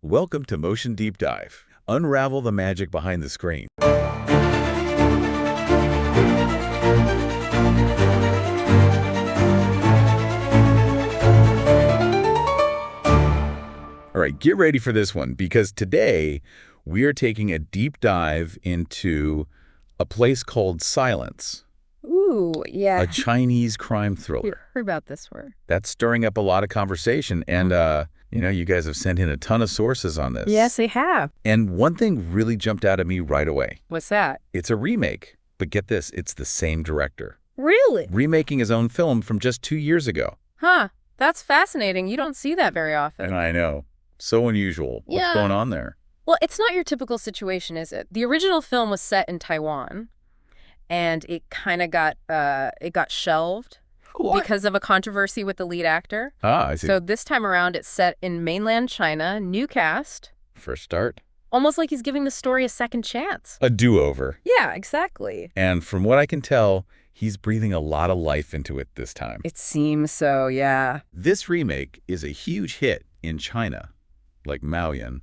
Welcome to Motion Deep Dive. Unravel the magic behind the screen. All right, get ready for this one, because today we are taking a deep dive into a place called Silence. Ooh, yeah. A Chinese crime thriller. Heard about this word. That's stirring up a lot of conversation, and, you guys have sent in a ton of sources on this. Yes, they have. And one thing really jumped out at me right away. What's that? It's a remake, but get this, it's the same director. Really? Remaking his own film from just 2 years ago. Huh. That's fascinating. You don't see that very often. And I know. So unusual. What's going on there? Well, it's not your typical situation, is it? The original film was set in Taiwan, and it kind of got shelved because of a controversy with the lead actor. Ah, I see. So this time around, it's set in mainland China, new cast. First start. Almost like he's giving the story a second chance. A do-over. Yeah, exactly. And from what I can tell, he's breathing a lot of life into it this time. It seems so, yeah. This remake is a huge hit in China, like Maoyan.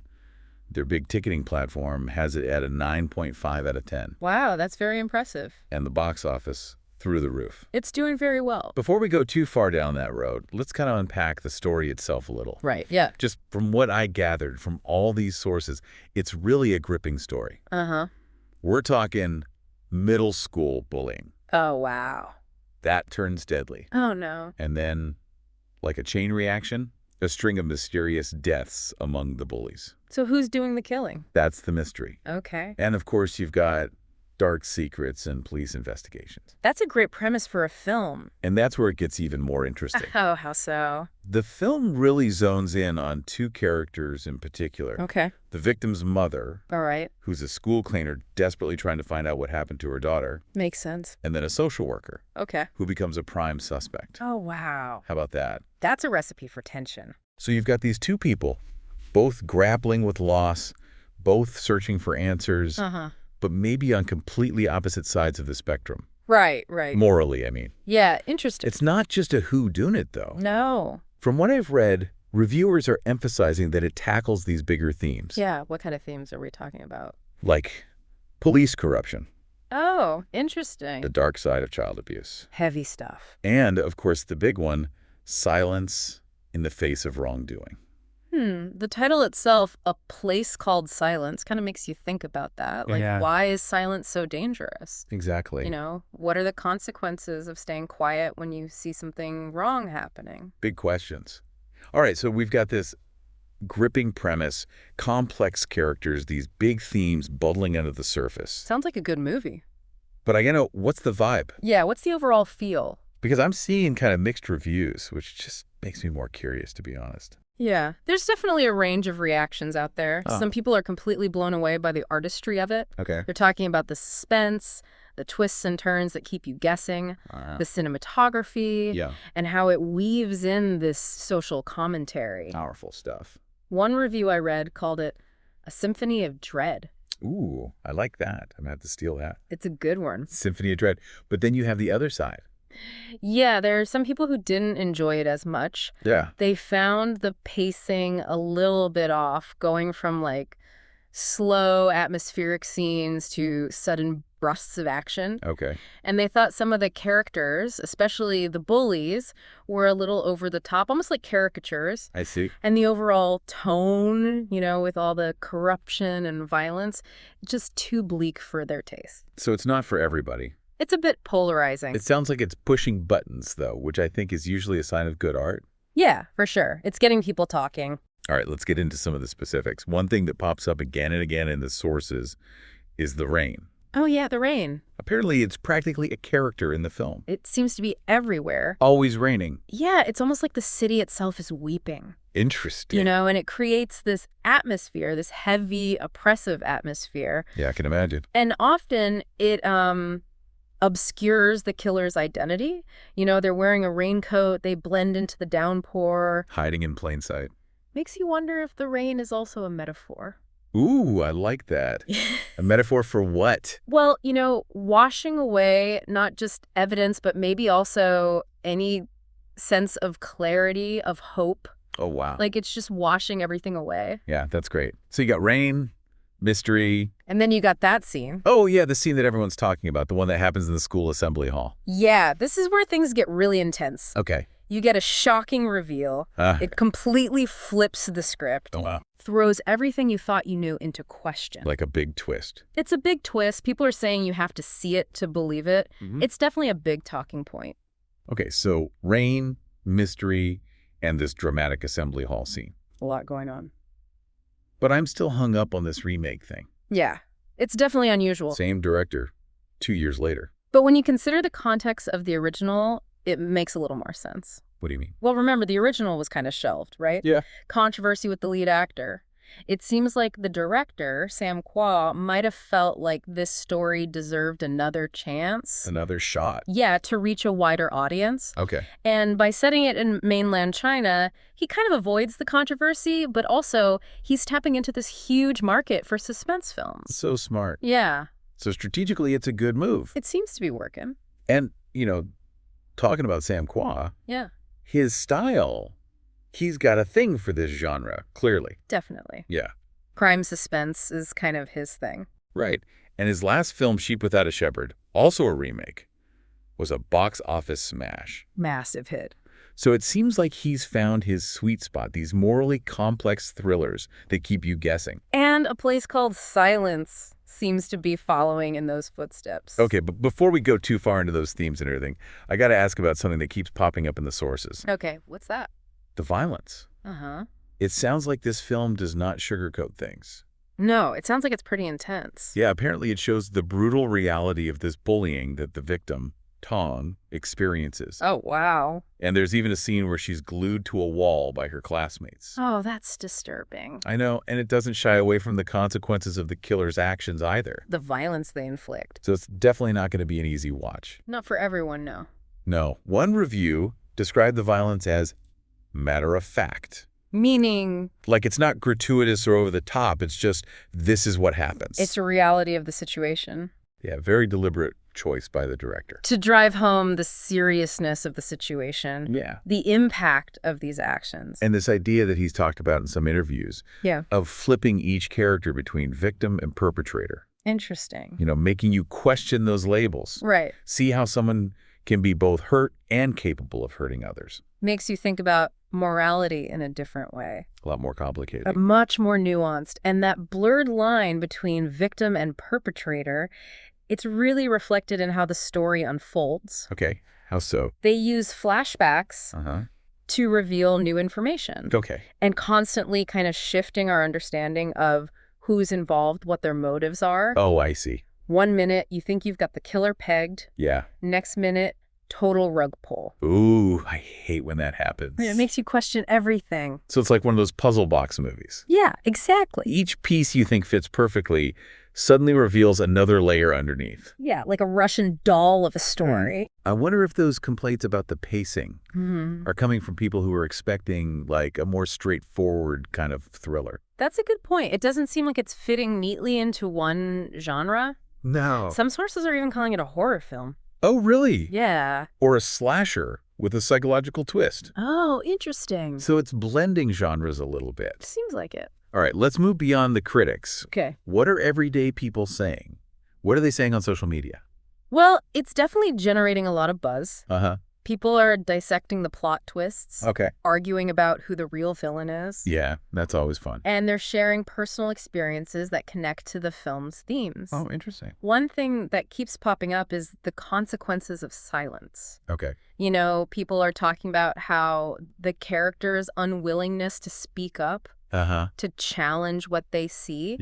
Their big ticketing platform has it at a 9.5 out of 10. Wow, that's very impressive. And the box office through the roof. It's doing very well. Before we go too far down that road, let's kind of unpack the story itself a little. Right, yeah. Just from what I gathered from all these sources, it's really a gripping story. Uh-huh. We're talking middle school bullying. Oh, wow. That turns deadly. Oh, no. And then, like a chain reaction, a string of mysterious deaths among the bullies. So who's doing the killing? That's the mystery. Okay. And of course, you've got dark secrets and police investigations. That's a great premise for a film. And that's where it gets even more interesting. Oh, how so? The film really zones in on two characters in particular. Okay. The victim's mother, All right. who's a school cleaner desperately trying to find out what happened to her daughter, Makes sense. and then a social worker Okay. who becomes a prime suspect. Oh, wow. How about that? That's a recipe for tension. So you've got these two people, both grappling with loss, both searching for answers, Uh-huh. but maybe on completely opposite sides of the spectrum. Right, right. Morally, I mean. Yeah, interesting. It's not just a whodunit, though. No. From what I've read, reviewers are emphasizing that it tackles these bigger themes. Yeah, what kind of themes are we talking about? Like police corruption, Oh, interesting. the dark side of child abuse. Heavy stuff. And, of course, the big one, silence in the face of wrongdoing. The title itself, A Place Called Silence, kind of makes you think about that. Like, Yeah. why is silence so dangerous? Exactly. You know, what are the consequences of staying quiet when you see something wrong happening? Big questions. All right, so we've got this gripping premise, complex characters, these big themes bubbling under the surface. Sounds like a good movie. But what's the vibe? Yeah, what's the overall feel? Because I'm seeing kind of mixed reviews, which just makes me more curious, to be honest. Yeah, there's definitely a range of reactions out there. Oh. Some people are completely blown away by the artistry of it. Okay. They're talking about the suspense, the twists and turns that keep you guessing, the cinematography, Yeah. and how it weaves in this social commentary. Powerful stuff. One review I read called it a symphony of dread. Ooh, I like that. I'm going to have to steal that. It's a good one. Symphony of Dread. But then you have the other side. Yeah, there are some people who didn't enjoy it as much. Yeah. They found the pacing a little bit off, going from like slow atmospheric scenes to sudden bursts of action. Okay. And they thought some of the characters, especially the bullies, were a little over the top, almost like caricatures. I see. And the overall tone, with all the corruption and violence, just too bleak for their taste. So it's not for everybody. It's a bit polarizing. It sounds like it's pushing buttons, though, which I think is usually a sign of good art. Yeah, for sure. It's getting people talking. All right, let's get into some of the specifics. One thing that pops up again and again in the sources is the rain. Oh, yeah, the rain. Apparently, it's practically a character in the film. It seems to be everywhere. Always raining. Yeah, it's almost like the city itself is weeping. Interesting. And it creates this atmosphere, this heavy, oppressive atmosphere. Yeah, I can imagine. And often it obscures the killer's identity. They're wearing a raincoat, they blend into the downpour. Hiding in plain sight. Makes you wonder if the rain is also a metaphor. Ooh, I like that. A metaphor for what? Well, washing away not just evidence, but maybe also any sense of clarity, of hope Oh, wow. Like, it's just washing everything away. Yeah, that's great. So you got rain, mystery. And then you got that scene. Oh, yeah, the scene that everyone's talking about, the one that happens in the school assembly hall. Yeah, this is where things get really intense. Okay. You get a shocking reveal. It completely flips the script. Oh, wow. Throws everything you thought you knew into question. Like a big twist. It's a big twist. People are saying you have to see it to believe it. It's definitely a big talking point. Okay, so rain, mystery, and this dramatic assembly hall scene. A lot going on. But I'm still hung up on this remake thing. Yeah, it's definitely unusual. Same director, 2 years later. But when you consider the context of the original, it makes a little more sense. What do you mean? Well, remember, the original was kind of shelved, right? Yeah. Controversy with the lead actor. It seems like the director, Sam Kwa, might have felt like this story deserved another chance. Another shot. Yeah, to reach a wider audience. Okay. And by setting it in mainland China, he kind of avoids the controversy, but also he's tapping into this huge market for suspense films. So smart. Yeah. So strategically, it's a good move. It seems to be working. And, talking about Sam Kwa, Yeah. his style, he's got a thing for this genre, clearly. Definitely. Yeah. Crime suspense is kind of his thing. Right. And his last film, Sheep Without a Shepherd, also a remake, was a box office smash. Massive hit. So it seems like he's found his sweet spot, these morally complex thrillers that keep you guessing. And A Place Called Silence seems to be following in those footsteps. Okay, but before we go too far into those themes and everything, I got to ask about something that keeps popping up in the sources. Okay, what's that? The violence. Uh-huh. It sounds like this film does not sugarcoat things. No, it sounds like it's pretty intense. Yeah, apparently it shows the brutal reality of this bullying that the victim, Tong, experiences. Oh, wow. And there's even a scene where she's glued to a wall by her classmates. Oh, that's disturbing. I know, and it doesn't shy away from the consequences of the killer's actions either. The violence they inflict. So it's definitely not going to be an easy watch. Not for everyone, no. No. One review described the violence as matter of fact. Meaning? Like it's not gratuitous or over the top. It's just, this is what happens. It's a reality of the situation. Yeah, very deliberate choice by the director. To drive home the seriousness of the situation. Yeah. The impact of these actions. And this idea that he's talked about in some interviews. Yeah. Of flipping each character between victim and perpetrator. Interesting. Making you question those labels. Right. See how someone can be both hurt and capable of hurting others. Makes you think about morality in a different way. A lot more complicated. Much more nuanced. And that blurred line between victim and perpetrator, it's really reflected in how the story unfolds. Okay. How so? They use flashbacks to reveal new information. Okay. And constantly kind of shifting our understanding of who's involved, what their motives are. Oh, I see. 1 minute, you think you've got the killer pegged. Yeah. Next minute, total rug pull. Ooh, I hate when that happens. It makes you question everything. So it's like one of those puzzle box movies. Yeah, exactly. Each piece you think fits perfectly suddenly reveals another layer underneath. Yeah, like a Russian doll of a story. I wonder if those complaints about the pacing are coming from people who are expecting like a more straightforward kind of thriller. That's a good point. It doesn't seem like it's fitting neatly into one genre. No. Some sources are even calling it a horror film. Oh, really? Yeah. Or a slasher with a psychological twist. Oh, interesting. So it's blending genres a little bit. Seems like it. All right, let's move beyond the critics. Okay. What are everyday people saying? What are they saying on social media? Well, it's definitely generating a lot of buzz. Uh-huh. People are dissecting the plot twists. Okay. Arguing about who the real villain is. Yeah, that's always fun. And they're sharing personal experiences that connect to the film's themes. Oh, interesting. One thing that keeps popping up is the consequences of silence. Okay. People are talking about how the character's unwillingness to speak up, to challenge what they see,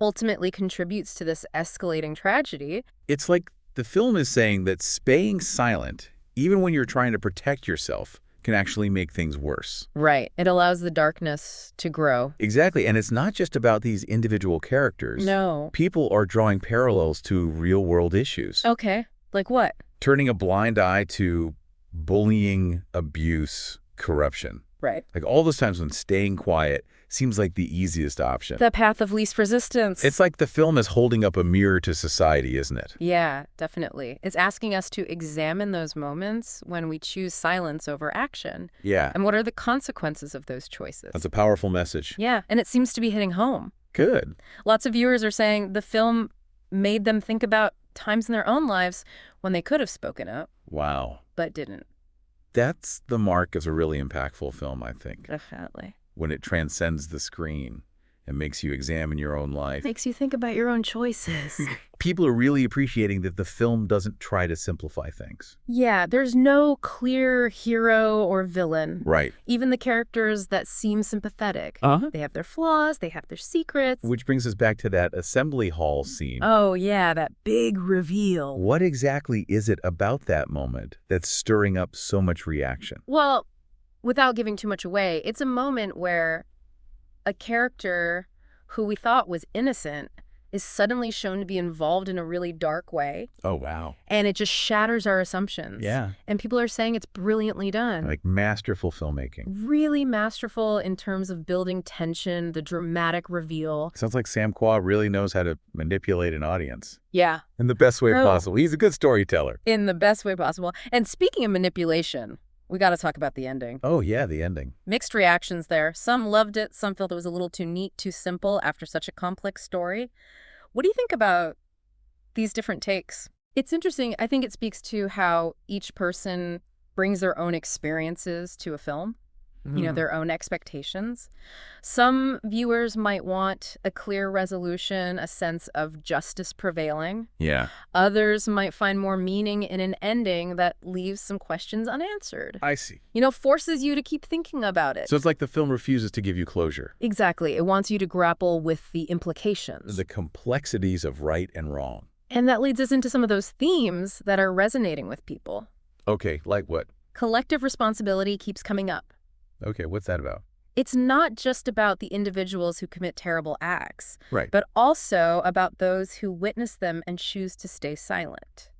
ultimately contributes to this escalating tragedy. It's like the film is saying that staying silent, even when you're trying to protect yourself, can actually make things worse. Right. It allows the darkness to grow. Exactly. And it's not just about these individual characters. No. People are drawing parallels to real-world issues. Okay. Like what? Turning a blind eye to bullying, abuse, corruption. Right. Like all those times when staying quiet seems like the easiest option. The path of least resistance. It's like the film is holding up a mirror to society, isn't it? Yeah, definitely. It's asking us to examine those moments when we choose silence over action. Yeah. And what are the consequences of those choices? That's a powerful message. Yeah, and it seems to be hitting home. Good. Lots of viewers are saying the film made them think about times in their own lives when they could have spoken up. Wow. But didn't. That's the mark of a really impactful film, I think. Definitely. When it transcends the screen and makes you examine your own life. Makes you think about your own choices. People are really appreciating that the film doesn't try to simplify things. Yeah, there's no clear hero or villain. Right. Even the characters that seem sympathetic. They have their flaws, they have their secrets. Which brings us back to that assembly hall scene. Oh, yeah, that big reveal. What exactly is it about that moment that's stirring up so much reaction? Well, without giving too much away, it's a moment where a character who we thought was innocent is suddenly shown to be involved in a really dark way. Oh, wow. And it just shatters our assumptions. Yeah. And people are saying it's brilliantly done. Like masterful filmmaking. Really masterful in terms of building tension, the dramatic reveal. Sounds like Sam Kwa really knows how to manipulate an audience. Yeah. In the best way possible. He's a good storyteller. In the best way possible. And speaking of manipulation, we got to talk about the ending. Oh, yeah, the ending. Mixed reactions there. Some loved it. Some felt it was a little too neat, too simple after such a complex story. What do you think about these different takes? It's interesting. I think it speaks to how each person brings their own experiences to a film, you know, their own expectations. Some viewers might want a clear resolution, a sense of justice prevailing. Yeah. Others might find more meaning in an ending that leaves some questions unanswered. I see. You know, forces you to keep thinking about it. So it's like the film refuses to give you closure. Exactly. It wants you to grapple with the implications. The complexities of right and wrong. And that leads us into some of those themes that are resonating with people. Okay, like what? Collective responsibility keeps coming up. Okay, what's that about? It's not just about the individuals who commit terrible acts, Right. but also about those who witness them and choose to stay silent.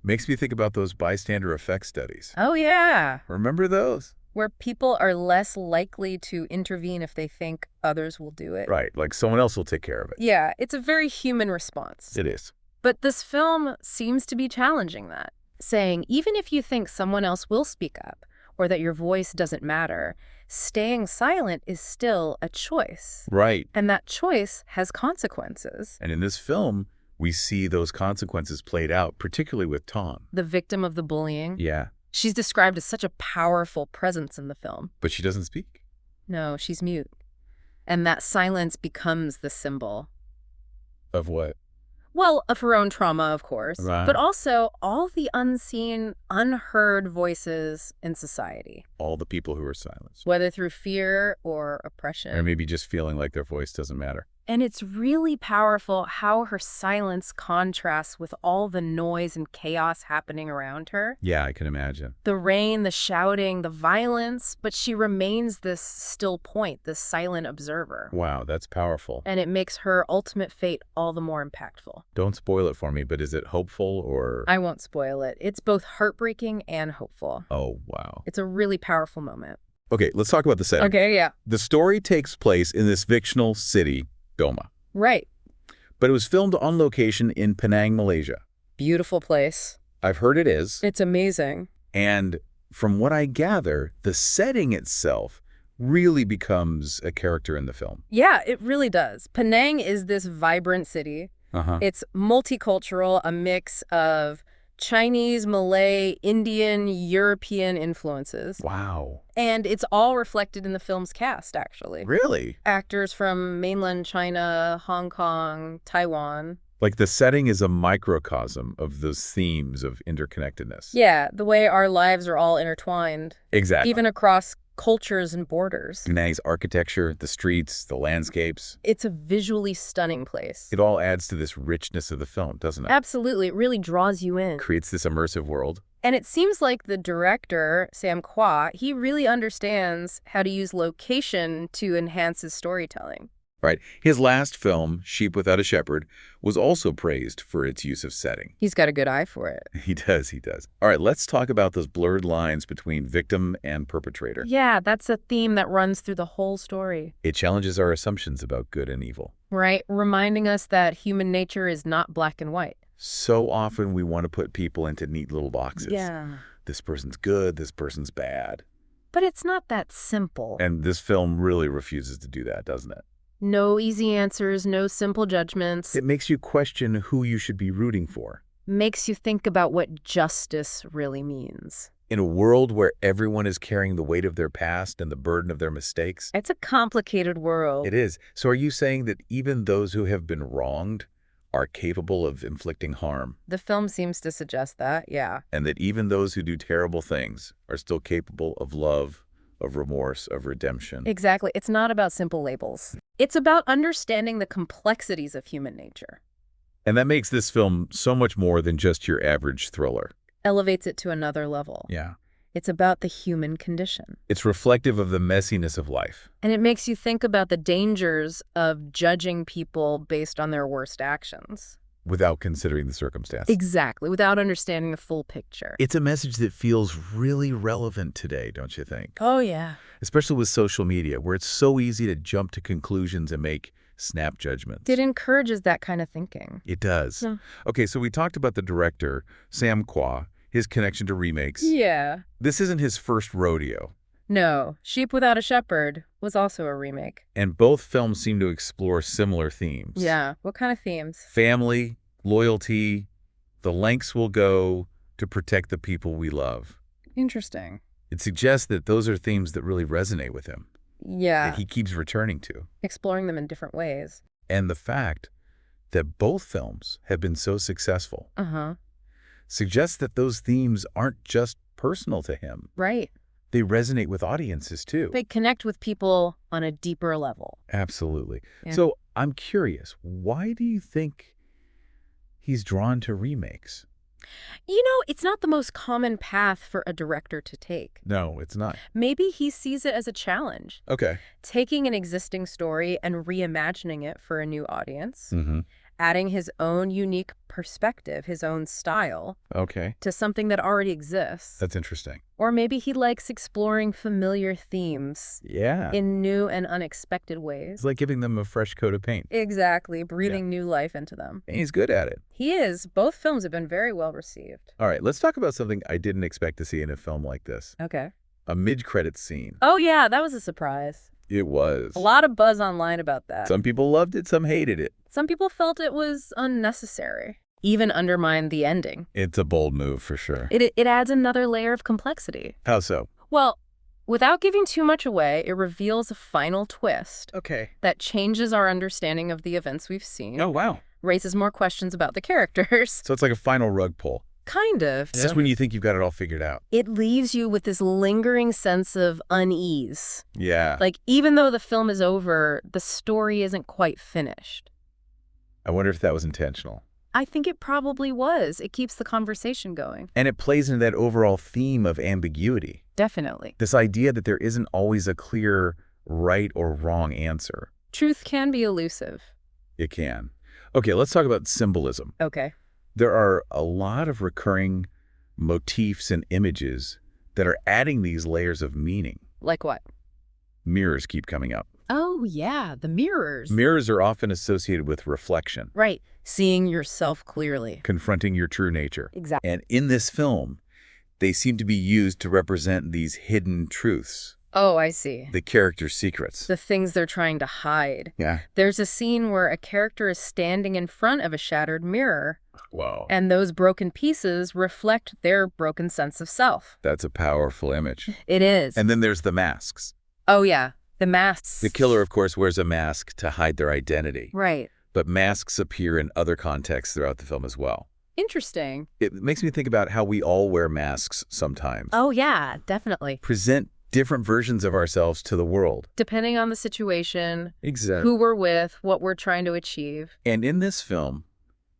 Makes me think about those bystander effect studies. Oh, yeah. Remember those? Where people are less likely to intervene if they think others will do it. Right, like someone else will take care of it. Yeah, it's a very human response. It is. But this film seems to be challenging that, saying even if you think someone else will speak up or that your voice doesn't matter, staying silent is still a choice. Right. And that choice has consequences. And in this film, we see those consequences played out, particularly with Tom. The victim of the bullying. Yeah. She's described as such a powerful presence in the film. But she doesn't speak. No, she's mute. And that silence becomes the symbol. Of what? Well, of her own trauma, of course, Right. but also all the unseen, unheard voices in society, All the people who are silenced. whether through fear or oppression. Or maybe just feeling like their voice doesn't matter. And it's really powerful how her silence contrasts with all the noise and chaos happening around her. Yeah, I can imagine. The rain, the shouting, the violence, but she remains this still point, this silent observer. Wow, that's powerful. And it makes her ultimate fate all the more impactful. Don't spoil it for me, but is it hopeful or... I won't spoil it. It's both heartbreaking and hopeful. Oh, wow. It's a really powerful moment. Okay, let's talk about the setting. Okay, yeah. The story takes place in this fictional city, Doma. Right. But it was filmed on location in Penang, Malaysia. Beautiful place. I've heard it is. It's amazing. And from what I gather, the setting itself really becomes a character in the film. Yeah, it really does. Penang is this vibrant city. It's multicultural, a mix of Chinese, Malay, Indian, European influences. Wow. And it's all reflected in the film's cast, actually. Really? Actors from mainland China, Hong Kong, Taiwan. Like the setting is a microcosm of those themes of interconnectedness. Yeah, the way our lives are all intertwined. Exactly. Even across cultures and borders. Penang's architecture, the streets, the landscapes. It's a visually stunning place. It all adds to this richness of the film, doesn't it? Absolutely. It really draws you in. Creates this immersive world. And it seems like the director, Sam Kwa, he really understands how to use location to enhance his storytelling. Right. His last film, Sheep Without a Shepherd, was also praised for its use of setting. He's got a good eye for it. He does, he does. All right, let's talk about those blurred lines between victim and perpetrator. Yeah, that's a theme that runs through the whole story. It challenges our assumptions about good and evil. Right, reminding us that human nature is not black and white. So often we want to put people into neat little boxes. Yeah. This person's good, this person's bad. But it's not that simple. And this film really refuses to do that, doesn't it? No easy answers, no simple judgments. It makes you question who you should be rooting for. Makes you think about what justice really means. In a world where everyone is carrying the weight of their past and the burden of their mistakes. It's a complicated world. It is. So are you saying that even those who have been wronged are capable of inflicting harm? The film seems to suggest that, yeah. And that even those who do terrible things are still capable of love, of remorse, of redemption. Exactly. It's not about simple labels. It's about understanding the complexities of human nature. And that makes this film so much more than just your average thriller. Elevates it to another level. Yeah. It's about the human condition. It's reflective of the messiness of life. And it makes you think about the dangers of judging people based on their worst actions. Without considering the circumstance. Exactly, without understanding the full picture. It's a message that feels really relevant today, don't you think? Oh, yeah. Especially with social media, where it's so easy to jump to conclusions and make snap judgments. It encourages that kind of thinking. It does. Yeah. Okay, so we talked about the director, Sam Kwa, his connection to remakes. Yeah. This isn't his first rodeo. No, Sheep Without a Shepherd was also a remake. And both films seem to explore similar themes. Yeah. What kind of themes? Family, loyalty, the lengths we'll go to protect the people we love. Interesting. It suggests that those are themes that really resonate with him. Yeah. That he keeps returning to. Exploring them in different ways. And the fact that both films have been so successful suggests that those themes aren't just personal to him. Right. They resonate with audiences, too. They connect with people on a deeper level. Absolutely. Yeah. So I'm curious, why do you think he's drawn to remakes? You know, it's not the most common path for a director to take. No, it's not. Maybe he sees it as a challenge. Okay. Taking an existing story and reimagining it for a new audience. Adding his own unique perspective, his own style, to something that already exists. That's interesting. Or maybe he likes exploring familiar themes in new and unexpected ways. It's like giving them a fresh coat of paint. Exactly, breathing new life into them. And he's good at it. He is. Both films have been very well received. All right, let's talk about something I didn't expect to see in a film like this. Okay. A mid-credits scene. Oh, yeah, that was a surprise. It was. A lot of buzz online about that. Some people loved it, some hated it. Some people felt it was unnecessary, even undermined the ending. It's a bold move for sure. It adds another layer of complexity. How so? Well, without giving too much away, it reveals a final twist that changes our understanding of the events we've seen. Oh, wow. Raises more questions about the characters. So it's like a final rug pull. Kind of. Just when you think you've got it all figured out. It leaves you with this lingering sense of unease. Yeah. Like, even though the film is over, the story isn't quite finished. I wonder if that was intentional. I think it probably was. It keeps the conversation going. And it plays into that overall theme of ambiguity. Definitely. This idea that there isn't always a clear right or wrong answer. Truth can be elusive. It can. Okay, let's talk about symbolism. Okay. There are a lot of recurring motifs and images that are adding these layers of meaning. Like what? Mirrors keep coming up. Oh, yeah, the mirrors. Mirrors are often associated with reflection. Right. Seeing yourself clearly. Confronting your true nature. Exactly. And in this film, they seem to be used to represent these hidden truths. Oh, I see. The character's secrets. The things they're trying to hide. Yeah. There's a scene where a character is standing in front of a shattered mirror. Whoa. And those broken pieces reflect their broken sense of self. That's a powerful image. It is. And then there's the masks. Oh, yeah. The masks. The killer, of course, wears a mask to hide their identity. Right. But masks appear in other contexts throughout the film as well. Interesting. It makes me think about how we all wear masks sometimes. Oh, yeah, definitely. Present different versions of ourselves to the world. Depending on the situation, Exactly. who we're with, what we're trying to achieve. And in this film,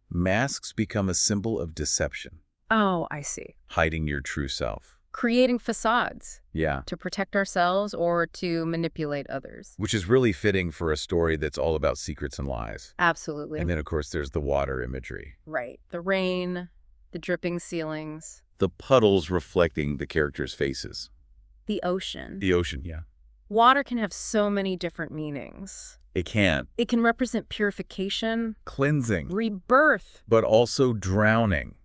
masks become a symbol of deception. Oh, I see. Hiding your true self. creating facades. Yeah. To protect ourselves or to manipulate others. Which is really fitting for a story that's all about secrets and lies. Absolutely. And then, of course, there's the water imagery. Right. The rain, the dripping ceilings. The puddles reflecting the characters' faces. The ocean. The ocean, yeah. Water can have so many different meanings. It can. It can represent purification, Cleansing. rebirth. But also drowning.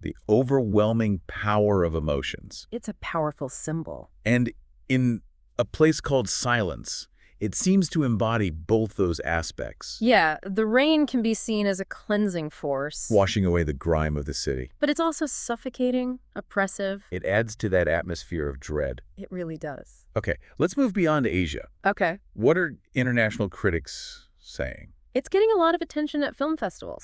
The overwhelming power of emotions. It's a powerful symbol. And in A Place Called Silence, it seems to embody both those aspects. Yeah, the rain can be seen as a cleansing force. Washing away the grime of the city. But it's also suffocating, oppressive. It adds to that atmosphere of dread. It really does. Okay, let's move beyond Asia. Okay. What are international critics saying? It's getting a lot of attention at film festivals.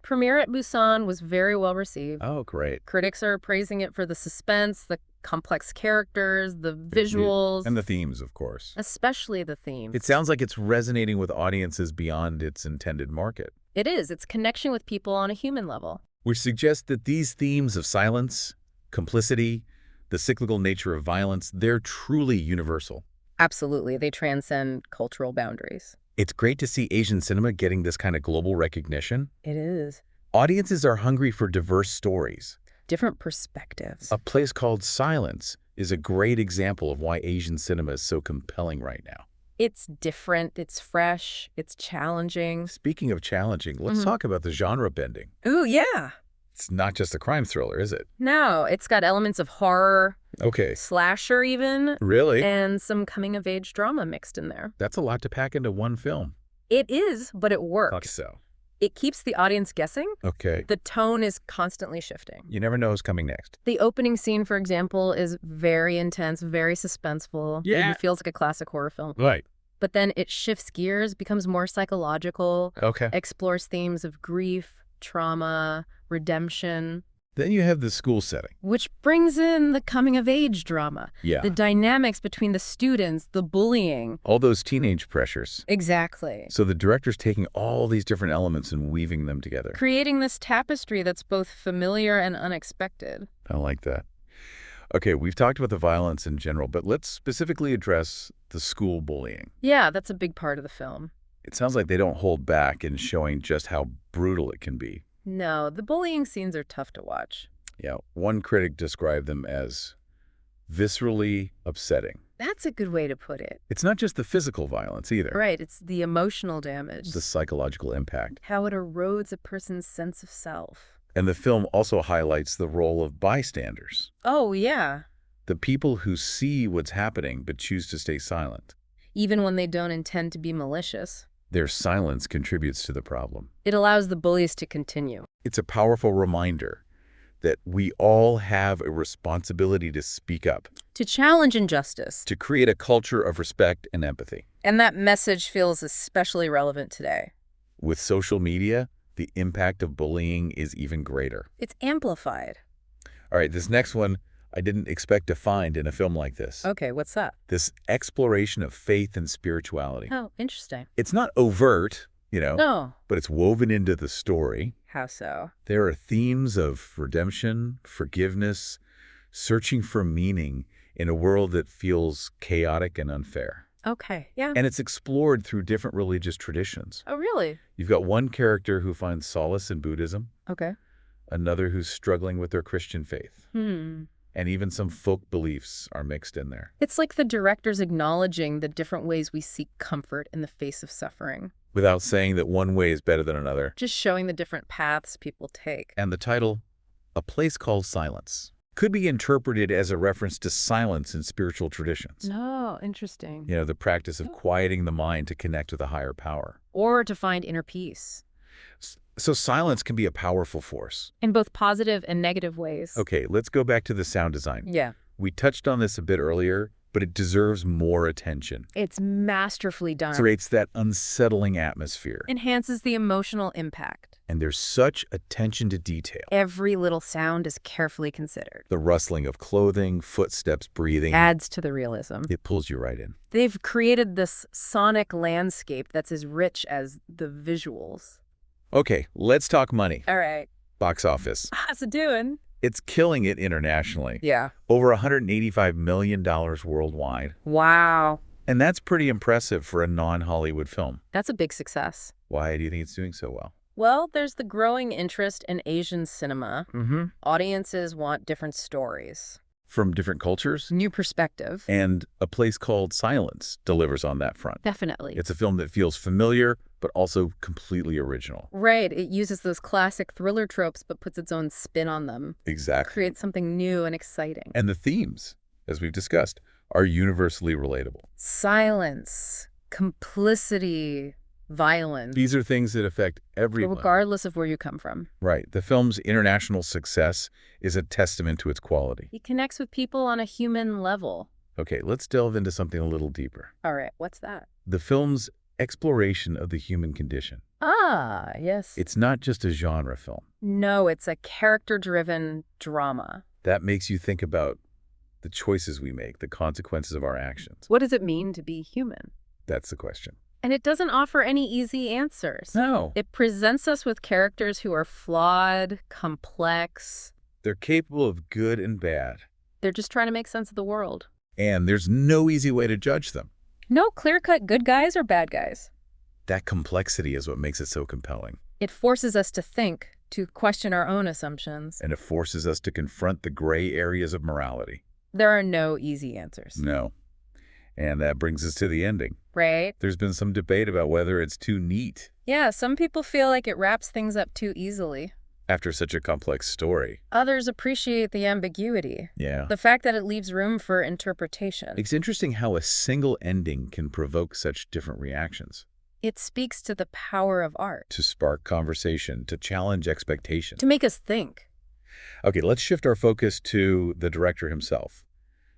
Premiere at Busan was very well received. Oh, great. Critics are praising it for the suspense, the complex characters, the visuals. And the themes, of course. Especially the themes. It sounds like it's resonating with audiences beyond its intended market. It is. It's connection with people on a human level. Which suggests that these themes of silence, complicity, the cyclical nature of violence, they're truly universal. Absolutely. They transcend cultural boundaries. It's great to see Asian cinema getting this kind of global recognition. It is. Audiences are hungry for diverse stories. Different perspectives. A Place Called Silence is a great example of why Asian cinema is so compelling right now. It's different, it's fresh, it's challenging. Speaking of challenging, let's talk about the genre bending. Ooh, yeah. It's not just a crime thriller, is it? No, it's got elements of horror. Okay. Slasher even. Really? And some coming-of-age drama mixed in there. That's a lot to pack into one film. It is, but it works. Thought so. It keeps the audience guessing. Okay. The tone is constantly shifting. You never know what's coming next. The opening scene, for example, is very intense, very suspenseful. Yeah. It feels like a classic horror film. Right. But then it shifts gears, becomes more psychological, Okay. explores themes of grief, trauma, redemption. Then you have the school setting. Which brings in the coming-of-age drama. Yeah. The dynamics between the students, the bullying. All those teenage pressures. Exactly. So the director's taking all these different elements and weaving them together. Creating this tapestry that's both familiar and unexpected. I like that. Okay, we've talked about the violence in general, but let's specifically address the school bullying. Yeah, that's a big part of the film. It sounds like they don't hold back in showing just how brutal it can be. No, the bullying scenes are tough to watch. Yeah, one critic described them as viscerally upsetting. That's a good way to put it. It's not just the physical violence either. Right, it's the emotional damage. The psychological impact. How it erodes a person's sense of self. And the film also highlights the role of bystanders. Oh, yeah. The people who see what's happening but choose to stay silent. Even when they don't intend to be malicious. Their silence contributes to the problem. It allows the bullies to continue. It's a powerful reminder that we all have a responsibility to speak up. To challenge injustice. To create a culture of respect and empathy. And that message feels especially relevant today. With social media, the impact of bullying is even greater. It's amplified. All right, this next one I didn't expect to find in a film like this. Okay, what's that? This exploration of faith and spirituality. Oh, interesting. It's not overt, No. but it's woven into the story. How so? There are themes of redemption, forgiveness, searching for meaning in a world that feels chaotic and unfair. Okay, yeah. And it's explored through different religious traditions. Oh, really? You've got one character who finds solace in Buddhism, Okay. another who's struggling with their Christian faith. And even some folk beliefs are mixed in there. It's like the director's acknowledging the different ways we seek comfort in the face of suffering. Without saying that one way is better than another. Just showing the different paths people take. And the title, A Place Called Silence, could be interpreted as a reference to silence in spiritual traditions. Oh, interesting. The practice of quieting the mind to connect with a higher power. Or to find inner peace. So silence can be a powerful force. In both positive and negative ways. Okay, let's go back to the sound design. Yeah. We touched on this a bit earlier, but it deserves more attention. It's masterfully done. It creates that unsettling atmosphere. Enhances the emotional impact. And there's such attention to detail. Every little sound is carefully considered. The rustling of clothing, footsteps, breathing. Adds to the realism. It pulls you right in. They've created this sonic landscape that's as rich as the visuals. Okay, let's talk money. All right. Box office. How's it doing? It's killing it internationally. Yeah. Over $185 million worldwide. Wow. And that's pretty impressive for a non-Hollywood film. That's a big success. Why do you think it's doing so well? Well, there's the growing interest in Asian cinema. Mm-hmm. Audiences want different stories. From different cultures. New perspective. And A Place Called Silence delivers on that front. Definitely. It's a film that feels familiar, but also completely original. Right. It uses those classic thriller tropes, but puts its own spin on them. Exactly. Creates something new and exciting. And the themes, as we've discussed, are universally relatable. Silence, complicity, violence. These are things that affect everyone. Regardless of where you come from. Right. The film's international success is a testament to its quality. It connects with people on a human level. Okay, let's delve into something a little deeper. All right, what's that? The film's exploration of the human condition. Ah, yes. It's not just a genre film. No, it's a character-driven drama. That makes you think about the choices we make, the consequences of our actions. What does it mean to be human? That's the question. And it doesn't offer any easy answers. No. It presents us with characters who are flawed, complex. They're capable of good and bad. They're just trying to make sense of the world. And there's no easy way to judge them. No clear-cut good guys or bad guys. That complexity is what makes it so compelling. It forces us to think, to question our own assumptions. And it forces us to confront the gray areas of morality. There are no easy answers. No. And that brings us to the ending. Right? There's been some debate about whether it's too neat. Yeah, some people feel like it wraps things up too easily. After such a complex story. Others appreciate the ambiguity. Yeah. The fact that it leaves room for interpretation. It's interesting how a single ending can provoke such different reactions. It speaks to the power of art. To spark conversation, to challenge expectation. To make us think. Okay, let's shift our focus to the director himself,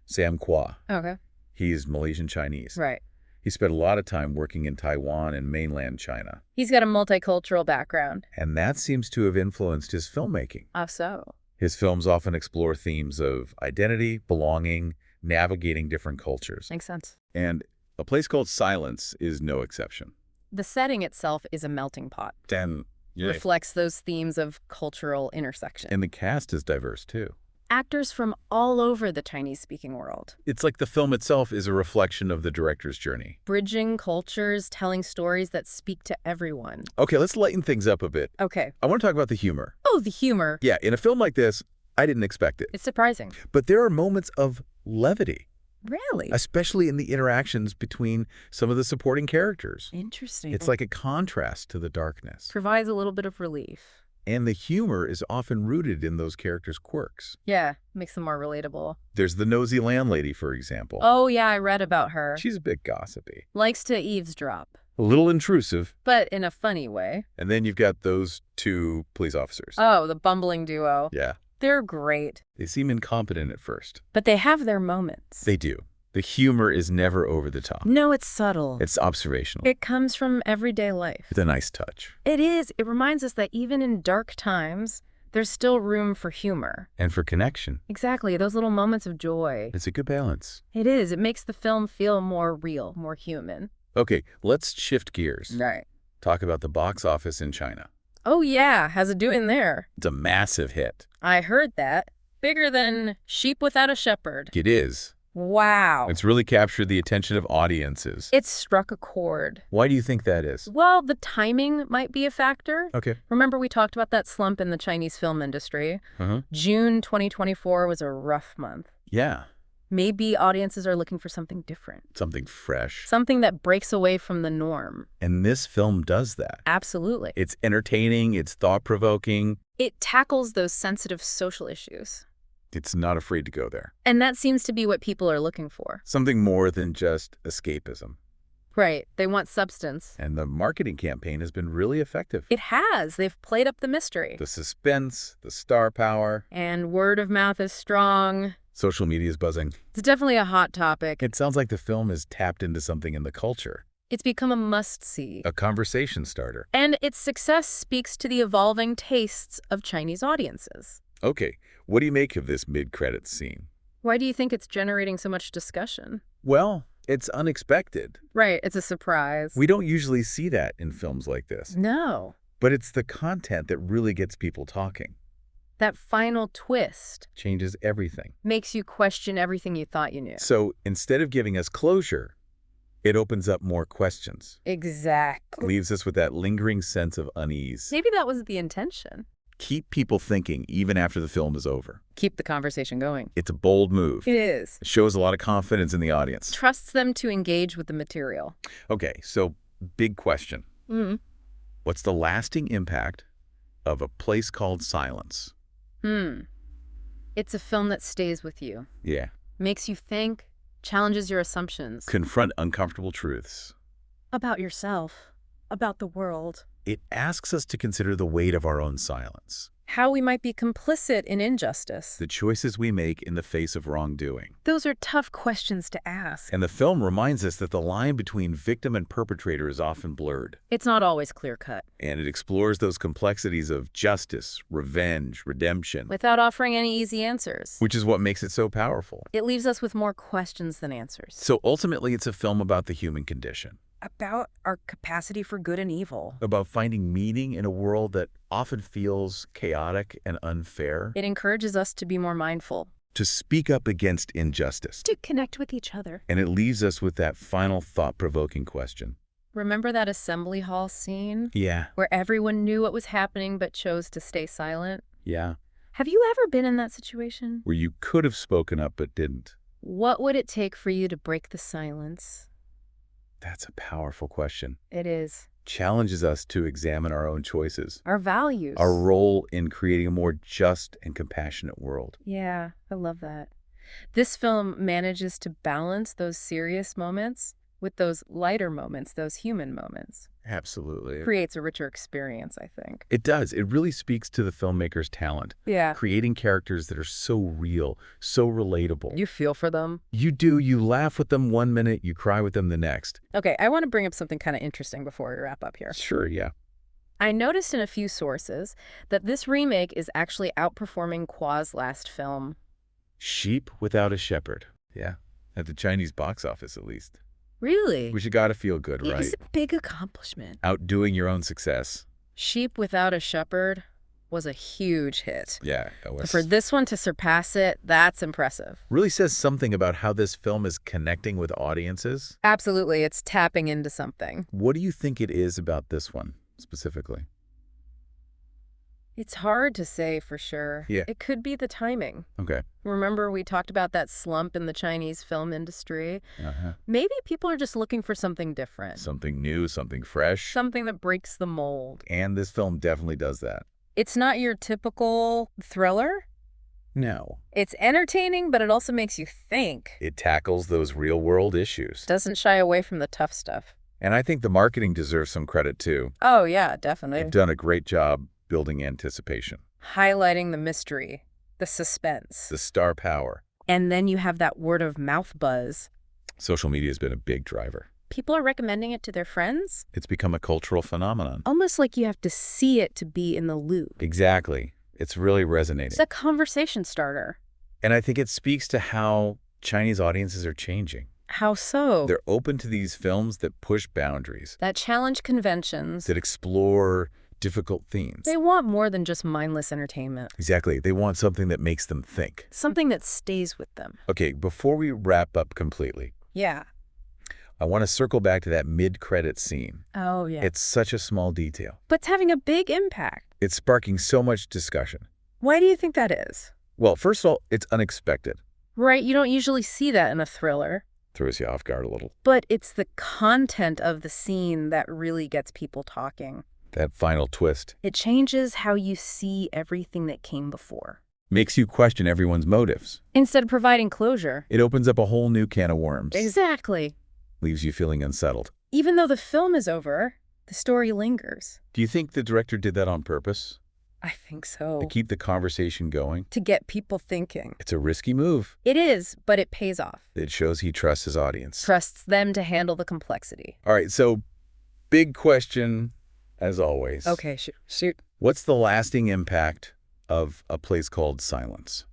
Sam Kwa. Okay. He's Malaysian Chinese. Right. He spent a lot of time working in Taiwan and mainland China. He's got a multicultural background. And that seems to have influenced his filmmaking. How so? His films often explore themes of identity, belonging, navigating different cultures. Makes sense. And A Place Called Silence is no exception. The setting itself is a melting pot. Reflects those themes of cultural intersection. And the cast is diverse, too. Actors from all over the Chinese-speaking world. It's like the film itself is a reflection of the director's journey. Bridging cultures, telling stories that speak to everyone. Okay, let's lighten things up a bit. Okay. I want to talk about the humor. Oh, the humor. Yeah, in a film like this, I didn't expect it. It's surprising. But there are moments of levity. Really? Especially in the interactions between some of the supporting characters. Interesting. It's like a contrast to the darkness. Provides a little bit of relief. And the humor is often rooted in those characters' quirks. Yeah, makes them more relatable. There's the nosy landlady, for example. Oh, yeah, I read about her. She's a bit gossipy. Likes to eavesdrop. A little intrusive. But in a funny way. And then you've got those two police officers. Oh, the bumbling duo. Yeah. They're great. They seem incompetent at first. But they have their moments. They do. The humor is never over the top. No, it's subtle. It's observational. It comes from everyday life. It's a nice touch. It is. It reminds us that even in dark times, there's still room for humor. And for connection. Exactly. Those little moments of joy. It's a good balance. It is. It makes the film feel more real, more human. Okay, let's shift gears. Right. Talk about the box office in China. Oh, yeah. How's it doing there? It's a massive hit. I heard that. Bigger than Sheep Without a Shepherd. It is. Wow. It's really captured the attention of audiences. It struck a chord. Why do you think that is? Well, the timing might be a factor. Okay. Remember we talked about that slump in the Chinese film industry? June 2024 was a rough month. Yeah. Maybe audiences are looking for something different. Something fresh. Something that breaks away from the norm. And this film does that. Absolutely. It's entertaining, it's thought-provoking. It tackles those sensitive social issues. It's not afraid to go there. And that seems to be what people are looking for. Something more than just escapism. Right. They want substance. And the marketing campaign has been really effective. It has. They've played up the mystery. The suspense, the star power. And word of mouth is strong. Social media is buzzing. It's definitely a hot topic. It sounds like the film has tapped into something in the culture. It's become a must-see. A conversation starter. And its success speaks to the evolving tastes of Chinese audiences. Okay, what do you make of this mid-credits scene? Why do you think it's generating so much discussion? Well, it's unexpected. Right, it's a surprise. We don't usually see that in films like this. No. But it's the content that really gets people talking. That final twist changes everything. makes you question everything you thought you knew. So instead of giving us closure, it opens up more questions. Exactly. Leaves us with that lingering sense of unease. Maybe that was the intention. Keep people thinking even after the film is over. Keep the conversation going. It's a bold move. It is. It shows a lot of confidence in the audience. Trusts them to engage with the material. Okay, so big question. What's the lasting impact of A Place Called Silence? It's a film that stays with you. Yeah. Makes you think, challenges your assumptions. Confront uncomfortable truths. About yourself, about the world. It asks us to consider the weight of our own silence. How we might be complicit in injustice. The choices we make in the face of wrongdoing. Those are tough questions to ask. And the film reminds us that the line between victim and perpetrator is often blurred. It's not always clear-cut. And it explores those complexities of justice, revenge, redemption. Without offering any easy answers. Which is what makes it so powerful. It leaves us with more questions than answers. So ultimately, it's a film about the human condition. About our capacity for good and evil. About finding meaning in a world that often feels chaotic and unfair. It encourages us to be more mindful. To speak up against injustice. To connect with each other. And it leaves us with that final thought-provoking question. Remember that assembly hall scene? Yeah. Where everyone knew what was happening but chose to stay silent? Yeah. Have you ever been in that situation? Where you could have spoken up but didn't. What would it take for you to break the silence? That's a powerful question. It is. Challenges us to examine our own choices. Our values. Our role in creating a more just and compassionate world. Yeah, I love that. This film manages to balance those serious moments with those lighter moments, those human moments. Absolutely. Creates a richer experience, I think. It does. It really speaks to the filmmaker's talent. Yeah. Creating characters that are so real, so relatable. You feel for them. You do. You laugh with them one minute, you cry with them the next. Okay, I want to bring up something kind of interesting before we wrap up here. Sure, yeah. I noticed in a few sources that this remake is actually outperforming Kwa's last film. Sheep Without a Shepherd. Yeah. At the Chinese box office, at least. Really? Which you gotta feel good, right? It's a big accomplishment. Outdoing your own success. Sheep Without a Shepherd was a huge hit. Yeah, it was. For this one to surpass it, that's impressive. Really says something about how this film is connecting with audiences. Absolutely, it's tapping into something. What do you think it is about this one, specifically? It's hard to say for sure. Yeah. It could be the timing. Okay. Remember we talked about that slump in the Chinese film industry? Maybe people are just looking for something different. Something new, something fresh. Something that breaks the mold. And this film definitely does that. It's not your typical thriller. No. It's entertaining, but it also makes you think. It tackles those real-world issues. Doesn't shy away from the tough stuff. And I think the marketing deserves some credit, too. Oh, yeah, definitely. They've done a great job building anticipation. Highlighting the mystery, the suspense. The star power. And then you have that word of mouth buzz. Social media has been a big driver. People are recommending it to their friends. It's become a cultural phenomenon. Almost like you have to see it to be in the loop. Exactly. It's really resonating. It's a conversation starter. And I think it speaks to how Chinese audiences are changing. How so? They're open to these films that push boundaries. That challenge conventions. That explore difficult themes. They want more than just mindless entertainment. Exactly. They want something that makes them think. Something that stays with them. Okay, before we wrap up completely. Yeah. I want to circle back to that mid-credit scene. Oh, yeah. It's such a small detail. But it's having a big impact. It's sparking so much discussion. Why do you think that is? Well, first of all, it's unexpected. Right, you don't usually see that in a thriller. Throws you off guard a little. But it's the content of the scene that really gets people talking. That final twist. It changes how you see everything that came before. Makes you question everyone's motives. Instead of providing closure. It opens up a whole new can of worms. Exactly. Leaves you feeling unsettled. Even though the film is over, the story lingers. Do you think the director did that on purpose? I think so. To keep the conversation going? To get people thinking. It's a risky move. It is, but it pays off. It shows he trusts his audience. Trusts them to handle the complexity. All right, so big question, as always. Okay, shoot. What's the lasting impact of A Place Called Silence?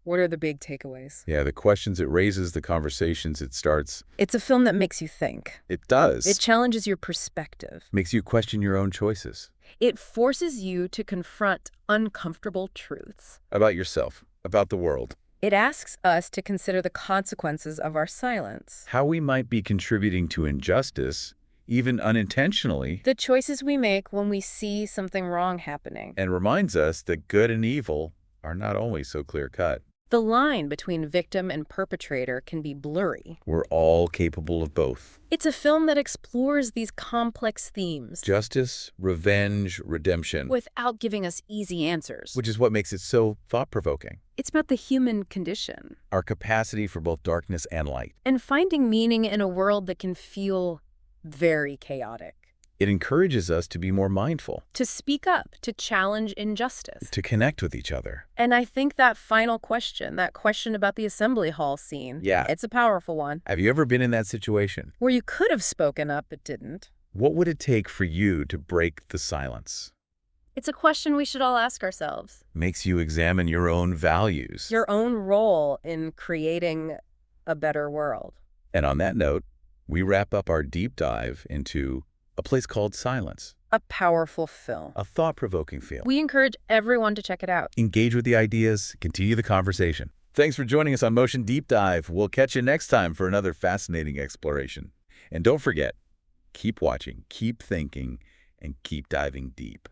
What are the big takeaways? Yeah, the questions it raises, the conversations it starts. It's a film that makes you think. It does. It challenges your perspective. Makes you question your own choices. It forces you to confront uncomfortable truths. About yourself, about the world. It asks us to consider the consequences of our silence. How we might be contributing to injustice, even unintentionally. The choices we make when we see something wrong happening. And reminds us that good and evil are not always so clear-cut. The line between victim and perpetrator can be blurry. We're all capable of both. It's a film that explores these complex themes. Justice, revenge, redemption. Without giving us easy answers. Which is what makes it so thought-provoking. It's about the human condition. Our capacity for both darkness and light. And finding meaning in a world that can feel very chaotic. It encourages us to be more mindful. To speak up, to challenge injustice. To connect with each other. And I think that final question, that question about the assembly hall scene, it's a powerful one. Have you ever been in that situation? Where you could have spoken up but didn't. What would it take for you to break the silence? It's a question we should all ask ourselves. Makes you examine your own values. Your own role in creating a better world. And on that note, we wrap up our deep dive into A Place Called Silence. A powerful film. A thought-provoking film. We encourage everyone to check it out. Engage with the ideas, continue the conversation. Thanks for joining us on Motion Deep Dive. We'll catch you next time for another fascinating exploration. And don't forget, keep watching, keep thinking, and keep diving deep.